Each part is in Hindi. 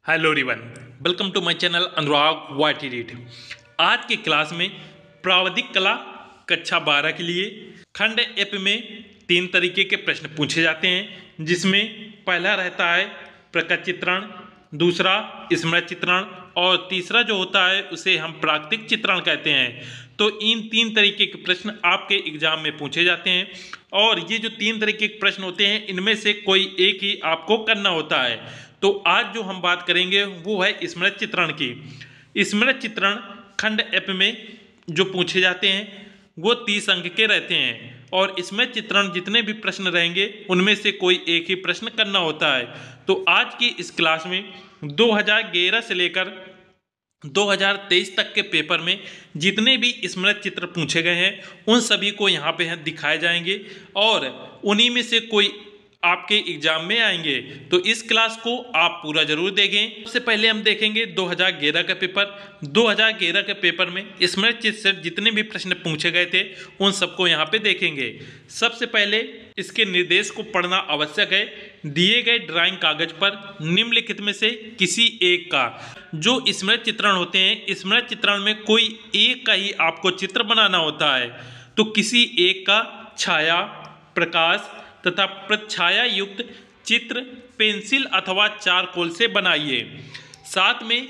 Hello everyone, welcome to my channel Anurag वाटी रीड। आज की क्लास में प्रावधिक कला कक्षा 12 के लिए खंड एप में 3 तरीके के प्रश्न पूछे जाते हैं, जिसमें पहला रहता है प्रकट चित्रण, दूसरा स्मृत चित्रण और तीसरा जो होता है उसे हम प्राकृतिक चित्रण कहते हैं। तो इन 3 तरीके के प्रश्न आपके एग्जाम में पूछे जाते हैं और ये जो 3 तरीके के प्रश्न होते हैं इनमें से कोई एक ही आपको करना होता है। तो आज जो हम बात करेंगे वो है स्मृत चित्रण की। स्मृत चित्रण खंड एप में जो पूछे जाते हैं वो 30 अंक के रहते हैं और स्मृत चित्रण जितने भी प्रश्न रहेंगे उनमें से कोई एक ही प्रश्न करना होता है। तो आज की इस क्लास में 2011 से लेकर 2023 तक के पेपर में जितने भी स्मृत चित्र पूछे गए हैं उन सभी को यहाँ पे दिखाए जाएंगे और उन्हीं में से कोई आपके एग्जाम में आएंगे। तो इस क्लास को आप पूरा जरूर देखें। सबसे पहले हम देखेंगे 2011 का पेपर। 2011 के पेपर में स्मृत चित्र से जितने भी प्रश्न पूछे गए थे उन सबको यहाँ पे देखेंगे। सबसे पहले इसके निर्देश को पढ़ना आवश्यक है। दिए गए ड्राइंग कागज पर निम्नलिखित में से किसी एक का जो स्मृत चित्रण होते हैं, स्मृत चित्रण में कोई एक का ही आपको चित्र बनाना होता है। तो किसी एक का छाया, प्रकाश तथा प्रछाया युक्त चित्र पेंसिल अथवा चारकोल से बनाइए। साथ में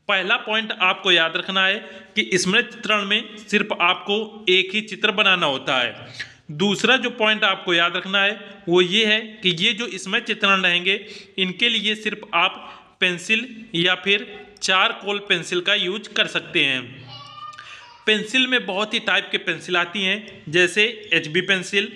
पहला पॉइंट आपको याद रखना है कि स्मृत चित्रण में सिर्फ आपको एक ही चित्र बनाना होता है। दूसरा जो पॉइंट आपको याद रखना है वो ये है कि ये जो स्मृत चित्रण रहेंगे इनके लिए सिर्फ आप पेंसिल या फिर चारकोल पेंसिल का यूज कर सकते हैं। पेंसिल में बहुत ही टाइप के पेंसिल आती हैं, जैसे HB पेंसिल,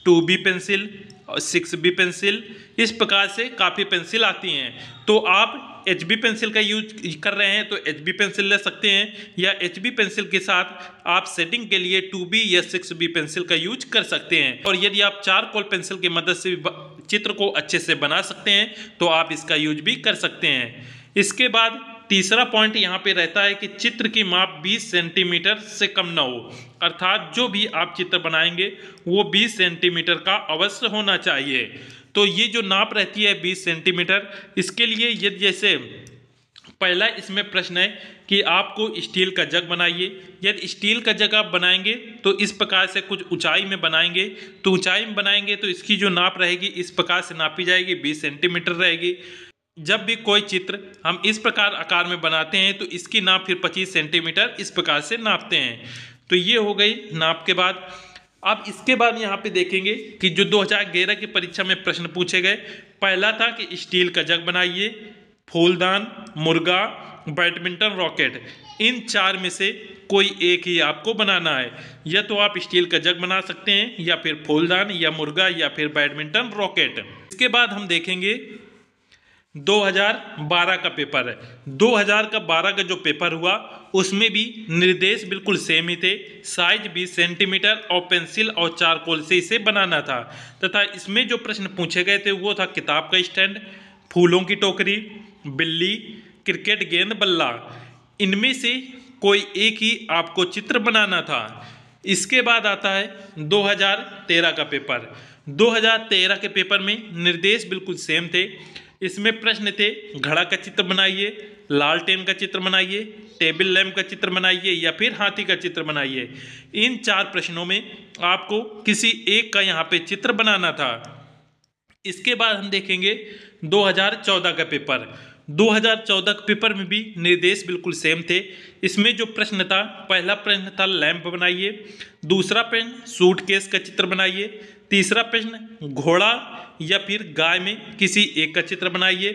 2B पेंसिल और 6B पेंसिल, इस प्रकार से काफ़ी पेंसिल आती हैं। तो आप HB पेंसिल का यूज कर रहे हैं तो HB पेंसिल ले सकते हैं, या HB पेंसिल के साथ आप सेटिंग के लिए 2B या 6B पेंसिल का यूज कर सकते हैं। और यदि आप चारकोल पेंसिल की मदद से चित्र को अच्छे से बना सकते हैं तो आप इसका यूज भी कर सकते हैं। इसके बाद तीसरा पॉइंट यहाँ पे रहता है कि चित्र की माप 20 सेंटीमीटर से कम ना हो, अर्थात जो भी आप चित्र बनाएंगे वो 20 सेंटीमीटर का अवश्य होना चाहिए। तो ये जो नाप रहती है 20 सेंटीमीटर, इसके लिए यदि जैसे पहला इसमें प्रश्न है कि आपको स्टील का जग बनाइए। यदि स्टील का जग आप बनाएंगे तो इस प्रकार से कुछ ऊंचाई में बनाएंगे, तो ऊंचाई में बनाएंगे तो इसकी जो नाप रहेगी इस प्रकार से नापी जाएगी, 20 सेंटीमीटर रहेगी। जब भी कोई चित्र हम इस प्रकार आकार में बनाते हैं तो इसकी नाप फिर 25 सेंटीमीटर इस प्रकार से नापते हैं। तो ये हो गई नाप के बाद। अब इसके बाद यहाँ पे देखेंगे कि जो 2011 की परीक्षा में प्रश्न पूछे गए, पहला था कि स्टील का जग बनाइए, फूलदान, मुर्गा, बैडमिंटन रॉकेट। इन 4 में से कोई एक ही आपको बनाना है। या तो आप स्टील का जग बना सकते हैं, या फिर फूलदान, या मुर्गा, या फिर बैडमिंटन रॉकेट। इसके बाद हम देखेंगे 2012 का पेपर है। 2012 का जो पेपर हुआ उसमें भी निर्देश बिल्कुल सेम ही थे। साइज 20 सेंटीमीटर और पेंसिल और चारकोल से इसे बनाना था, तथा इसमें जो प्रश्न पूछे गए थे वो था किताब का स्टैंड, फूलों की टोकरी, बिल्ली, क्रिकेट गेंद, बल्ला। इनमें से कोई एक ही आपको चित्र बनाना था। इसके बाद आता है 2013 का पेपर। 2013 के पेपर में निर्देश बिल्कुल सेम थे। इसमें प्रश्न थे घड़ा का चित्र बनाइए, लालटेन का चित्र बनाइए, टेबल लैंप का चित्र बनाइए, या फिर हाथी का चित्र बनाइए। इन 4 प्रश्नों में आपको किसी एक का यहाँ पे चित्र बनाना था। इसके बाद हम देखेंगे 2014 का पेपर। 2014 के पेपर में भी निर्देश बिल्कुल सेम थे। इसमें जो प्रश्न था, पहला प्रश्न था लैंप बनाइए, दूसरा प्रश्न सूटकेस का चित्र बनाइए, तीसरा प्रश्न घोड़ा या फिर गाय में किसी एक का चित्र बनाइए,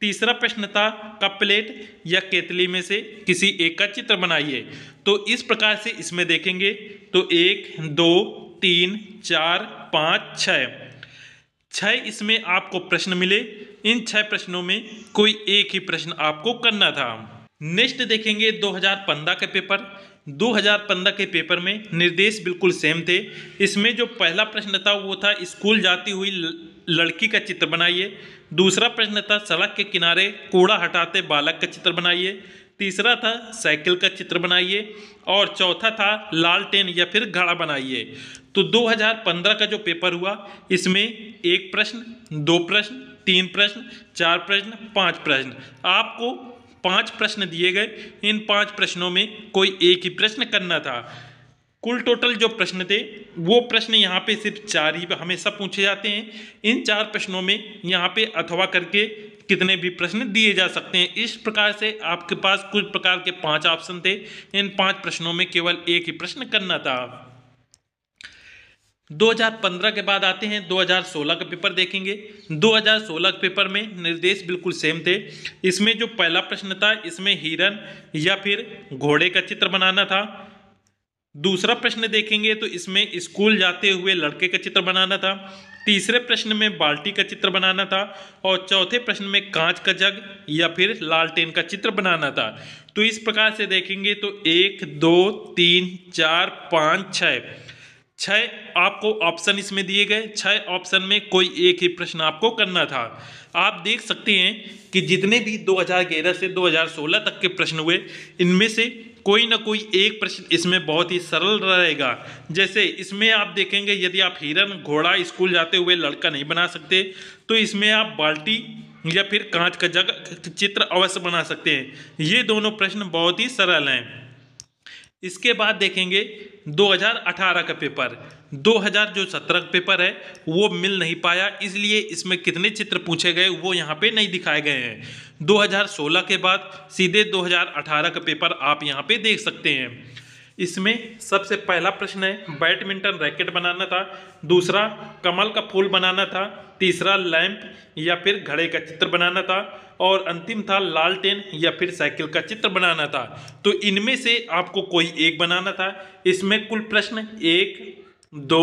तीसरा प्रश्न था कप प्लेट या केतली में से किसी एक का चित्र बनाइए। तो इस प्रकार से इसमें देखेंगे तो 1, 2, 3, 4, 5, 6 इसमें आपको प्रश्न मिले। इन 6 प्रश्नों में कोई एक ही प्रश्न आपको करना था। नेक्स्ट देखेंगे 2015 के पेपर। 2015 के पेपर में निर्देश बिल्कुल सेम थे। इसमें जो पहला प्रश्न था वो था स्कूल जाती हुई लड़की का चित्र बनाइए, दूसरा प्रश्न था सड़क के किनारे कूड़ा हटाते बालक का चित्र बनाइए, तीसरा था साइकिल का चित्र बनाइए और चौथा था लालटेन या फिर घड़ा बनाइए। तो 2015 का जो पेपर हुआ इसमें 1 प्रश्न, 2 प्रश्न, 3 प्रश्न, 4 प्रश्न, 5 प्रश्न। आपको 5 प्रश्न दिए गए, इन 5 प्रश्नों में कोई एक ही प्रश्न करना था। कुल टोटल जो प्रश्न थे वो प्रश्न यहाँ पे सिर्फ 4 ही हमेशा पूछे जाते हैं। इन 4 प्रश्नों में यहाँ पे अथवा करके कितने भी प्रश्न दिए जा सकते हैं। इस प्रकार से आपके पास कुछ प्रकार के 5 ऑप्शन थे, इन 5 प्रश्नों में केवल एक ही प्रश्न करना था। 2015 के बाद आते हैं 2016 का पेपर देखेंगे। 2016 के पेपर में निर्देश बिल्कुल सेम थे। इसमें जो पहला प्रश्न था, इसमें हिरन या फिर घोड़े का चित्र बनाना था। दूसरा प्रश्न देखेंगे तो इसमें स्कूल जाते हुए लड़के का चित्र बनाना था। तीसरे प्रश्न में बाल्टी का चित्र बनाना था और चौथे प्रश्न में कांच का जग या फिर लालटेन का चित्र बनाना था। तो इस प्रकार से देखेंगे तो 1 2 3 4 5 6 आपको ऑप्शन इसमें दिए गए। 6 ऑप्शन में कोई एक ही प्रश्न आपको करना था। आप देख सकते हैं कि जितने भी 2011 से 2016 तक के प्रश्न हुए, इनमें से कोई ना कोई एक प्रश्न इसमें बहुत ही सरल रहेगा। जैसे इसमें आप देखेंगे, यदि आप हिरन, घोड़ा, स्कूल जाते हुए लड़का नहीं बना सकते तो इसमें आप बाल्टी या फिर कांच का जग चित्र अवश्य बना सकते हैं। ये दोनों प्रश्न बहुत ही सरल हैं। इसके बाद देखेंगे 2018 का पेपर। 2017 का पेपर है वो मिल नहीं पाया, इसलिए इसमें कितने चित्र पूछे गए वो यहाँ पे नहीं दिखाए गए हैं। 2016 के बाद सीधे 2018 का पेपर आप यहाँ पे देख सकते हैं। इसमें सबसे पहला प्रश्न है बैडमिंटन रैकेट बनाना था, दूसरा कमल का फूल बनाना था, तीसरा लैंप या फिर घड़े का चित्र बनाना था और अंतिम था लालटेन या फिर साइकिल का चित्र बनाना था। तो इनमें से आपको कोई एक बनाना था। इसमें कुल प्रश्न 1 2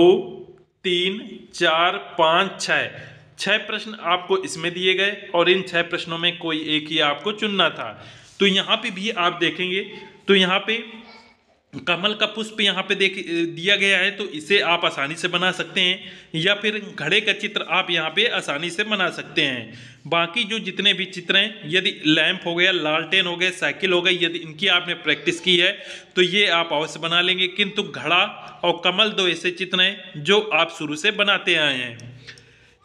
3 4 5 6 प्रश्न आपको इसमें दिए गए और इन 6 प्रश्नों में कोई एक ही आपको चुनना था। तो यहाँ पे भी आप देखेंगे तो यहाँ पे कमल का पुष्प यहाँ पे दिया गया है, तो इसे आप आसानी से बना सकते हैं या फिर घड़े का चित्र आप यहाँ पे आसानी से बना सकते हैं। बाकी जो जितने भी चित्र हैं, यदि लैंप हो गया, लालटेन हो गया, साइकिल हो गई, यदि इनकी आपने प्रैक्टिस की है तो ये आप अवश्य बना लेंगे। किंतु घड़ा और कमल 2 ऐसे चित्र हैं जो आप शुरू से बनाते आए हैं।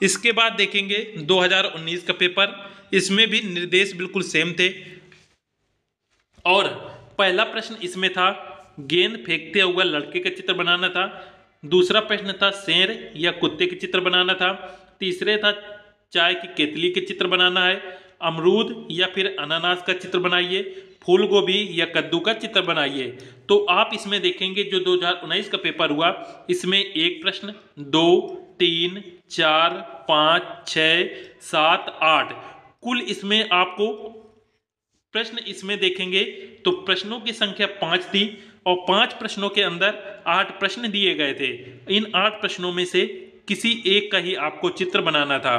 इसके बाद देखेंगे 2019 का पेपर। इसमें भी निर्देश बिल्कुल सेम थे और पहला प्रश्न इसमें था गेंद फेंकते हुए लड़के का चित्र बनाना था। दूसरा प्रश्न था शेर या कुत्ते के चित्र बनाना था। तीसरे था चाय की केतली के चित्र बनाना है। अमरूद या फिर अनानास का चित्र बनाइए। फूल गोभी या कद्दू का चित्र बनाइए। तो आप इसमें देखेंगे जो 2019 का पेपर हुआ, इसमें एक प्रश्न, 2 3 4 5 6 7 8 कुल इसमें आपको प्रश्न इसमें देखेंगे तो प्रश्नों की संख्या 5 थी और 5 प्रश्नों के अंदर 8 प्रश्न दिए गए थे। इन 8 प्रश्नों में से किसी एक का ही आपको चित्र बनाना था।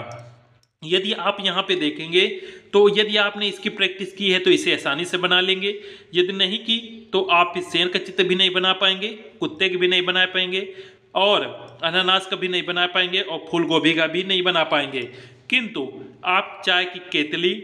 यदि आप यहाँ पे देखेंगे तो यदि आपने इसकी प्रैक्टिस की है तो इसे आसानी से बना लेंगे। यदि नहीं की तो आप इस शेर का चित्र भी नहीं बना पाएंगे, कुत्ते के भी नहीं बना पाएंगे और अनानास का भी नहीं बना पाएंगे और फूल गोभी का भी नहीं बना पाएंगे। किंतु आप चाय की केतली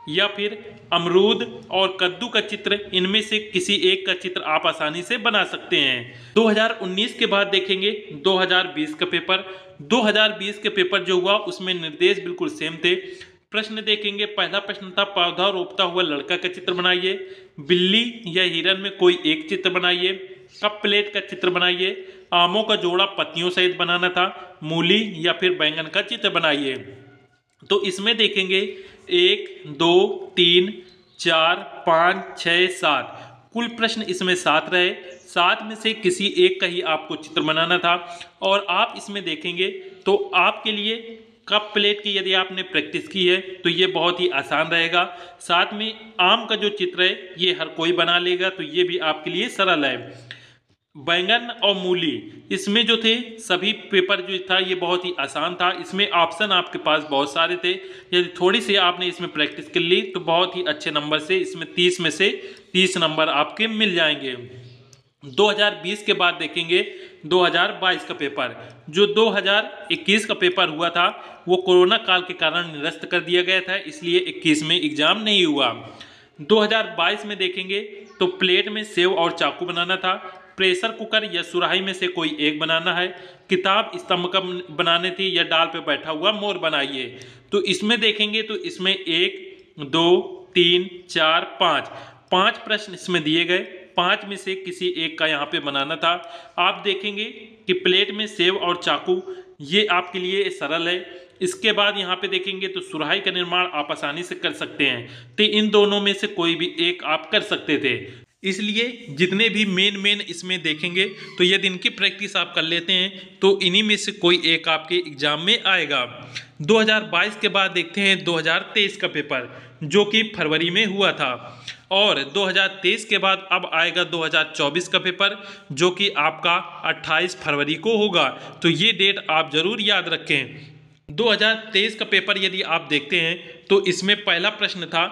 या फिर अमरूद और कद्दू का चित्र, इनमें से किसी एक का चित्र आप आसानी से बना सकते हैं। 2019 के बाद देखेंगे 2020 का पेपर। 2020 के पेपर जो हुआ उसमें निर्देश बिल्कुल सेम थे। प्रश्न देखेंगे, पहला प्रश्न था पौधा रोपता हुआ लड़का का चित्र बनाइए। बिल्ली या हिरन में कोई एक चित्र बनाइए। कप प्लेट का चित्र बनाइए। आमों का जोड़ा पत्तियों सहित बनाना था। मूली या फिर बैंगन का चित्र बनाइए। तो इसमें देखेंगे 1 2 3 4 5 6 7 कुल प्रश्न इसमें 7 रहे। 7 में से किसी एक का ही आपको चित्र बनाना था और आप इसमें देखेंगे तो आपके लिए कप प्लेट की यदि आपने प्रैक्टिस की है तो ये बहुत ही आसान रहेगा। साथ में आम का जो चित्र है ये हर कोई बना लेगा, तो ये भी आपके लिए सरल है। बैंगन और मूली इसमें जो थे सभी पेपर जो था ये बहुत ही आसान था। इसमें ऑप्शन आपके पास बहुत सारे थे। यदि थोड़ी सी आपने इसमें प्रैक्टिस कर ली तो बहुत ही अच्छे नंबर से इसमें 30 में से 30 नंबर आपके मिल जाएंगे। 2020 के बाद देखेंगे 2022 का पेपर। जो 2021 का पेपर हुआ था वो कोरोना काल के कारण निरस्त कर दिया गया था, इसलिए 21 में एग्जाम नहीं हुआ। 2022 में देखेंगे तो प्लेट में सेव और चाकू बनाना था। प्रेशर कुकर या सुराही में से कोई एक बनाना है, किताब स्तंभ का बनाने थी, या डाल पे बैठा हुआ मोर बनाइए। तो इसमें देखेंगे तो इसमें 1 2 3 4 5 प्रश्न इसमें दिए गए। 5 में से किसी एक का यहाँ पे बनाना था। आप देखेंगे कि प्लेट में सेब और चाकू, ये आपके लिए सरल है। इसके बाद यहाँ पे देखेंगे तो सुराही का निर्माण आप आसानी से कर सकते हैं। तो इन दोनों में से कोई भी एक आप कर सकते थे। इसलिए जितने भी मेन इसमें देखेंगे तो यदि इनकी प्रैक्टिस आप कर लेते हैं तो इन्हीं में से कोई एक आपके एग्जाम में आएगा। 2022 के बाद देखते हैं 2023 का पेपर, जो कि फरवरी में हुआ था, और 2023 के बाद अब आएगा 2024 का पेपर, जो कि आपका 28 फरवरी को होगा। तो ये डेट आप जरूर याद रखें। 2023 का पेपर यदि आप देखते हैं तो इसमें पहला प्रश्न था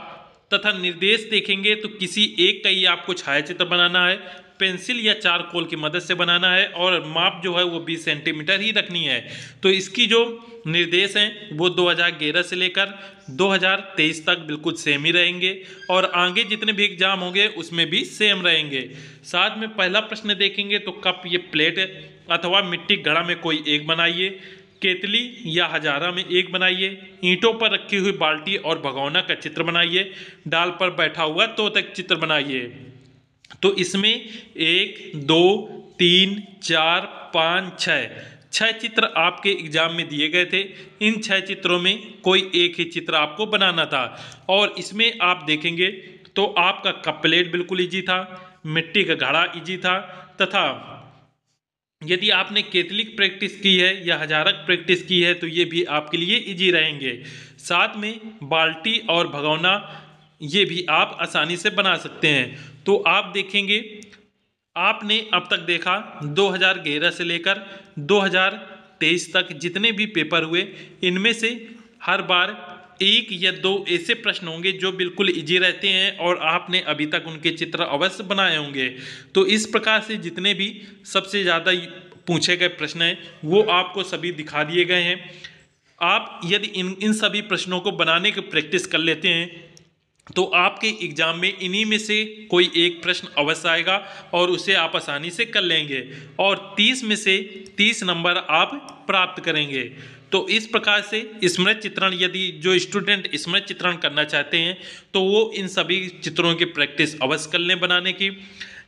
तथा निर्देश देखेंगे तो किसी एक का ही आपको छायाचित्र बनाना है, पेंसिल या चारकोल की मदद से बनाना है, और माप जो है वो 20 सेंटीमीटर ही रखनी है। तो इसकी जो निर्देश हैं वो 2011 से लेकर 2023 तक बिल्कुल सेम ही रहेंगे, और आगे जितने भी एग्जाम होंगे उसमें भी सेम रहेंगे। साथ में पहला प्रश्न देखेंगे तो कप ये प्लेट अथवा मिट्टी घड़ा में कोई एक बनाइए, केतली या हजारा में एक बनाइए, ईंटों पर रखी हुई बाल्टी और भगोना का चित्र बनाइए, डाल पर बैठा हुआ तोता का चित्र बनाइए। तो इसमें 1 2 3 4 5 6 चित्र आपके एग्जाम में दिए गए थे। इन 6 चित्रों में कोई एक ही चित्र आपको बनाना था, और इसमें आप देखेंगे तो आपका कप प्लेट बिल्कुल इजी था, मिट्टी का घड़ा इजी था, तथा यदि आपने केतली की प्रैक्टिस की है या हजारक प्रैक्टिस की है तो ये भी आपके लिए इजी रहेंगे। साथ में बाल्टी और भगोना ये भी आप आसानी से बना सकते हैं। तो आप देखेंगे आपने अब तक देखा 2011 से लेकर 2023 तक जितने भी पेपर हुए, इनमें से हर बार 1 या 2 ऐसे प्रश्न होंगे जो बिल्कुल इजी रहते हैं और आपने अभी तक उनके चित्र अवश्य बनाए होंगे। तो इस प्रकार से जितने भी सबसे ज़्यादा पूछे गए प्रश्न हैं वो आपको सभी दिखा दिए गए हैं। आप यदि इन सभी प्रश्नों को बनाने की प्रैक्टिस कर लेते हैं तो आपके एग्जाम में इन्हीं में से कोई एक प्रश्न अवश्य आएगा और उसे आप आसानी से कर लेंगे, और 30 में से 30 नंबर आप प्राप्त करेंगे। तो इस प्रकार से स्मृति चित्रण, यदि जो स्टूडेंट स्मृति चित्रण करना चाहते हैं तो वो इन सभी चित्रों की प्रैक्टिस अवश्य कर लें बनाने की।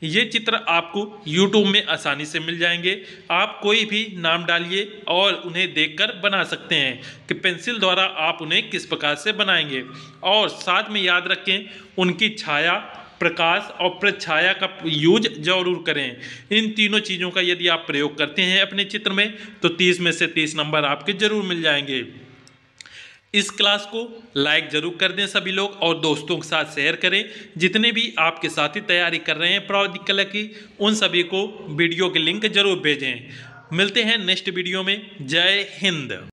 ये चित्र आपको YouTube में आसानी से मिल जाएंगे। आप कोई भी नाम डालिए और उन्हें देखकर बना सकते हैं कि पेंसिल द्वारा आप उन्हें किस प्रकार से बनाएंगे। और साथ में याद रखें उनकी छाया, प्रकाश और प्रछाया का यूज जरूर करें। इन तीनों चीज़ों का यदि आप प्रयोग करते हैं अपने चित्र में तो 30 में से 30 नंबर आपके जरूर मिल जाएंगे। इस क्लास को लाइक जरूर कर दें सभी लोग, और दोस्तों के साथ शेयर करें। जितने भी आपके साथी तैयारी कर रहे हैं प्रावधिक कला की, उन सभी को वीडियो के लिंक जरूर भेजें। मिलते हैं नेक्स्ट वीडियो में। जय हिंद।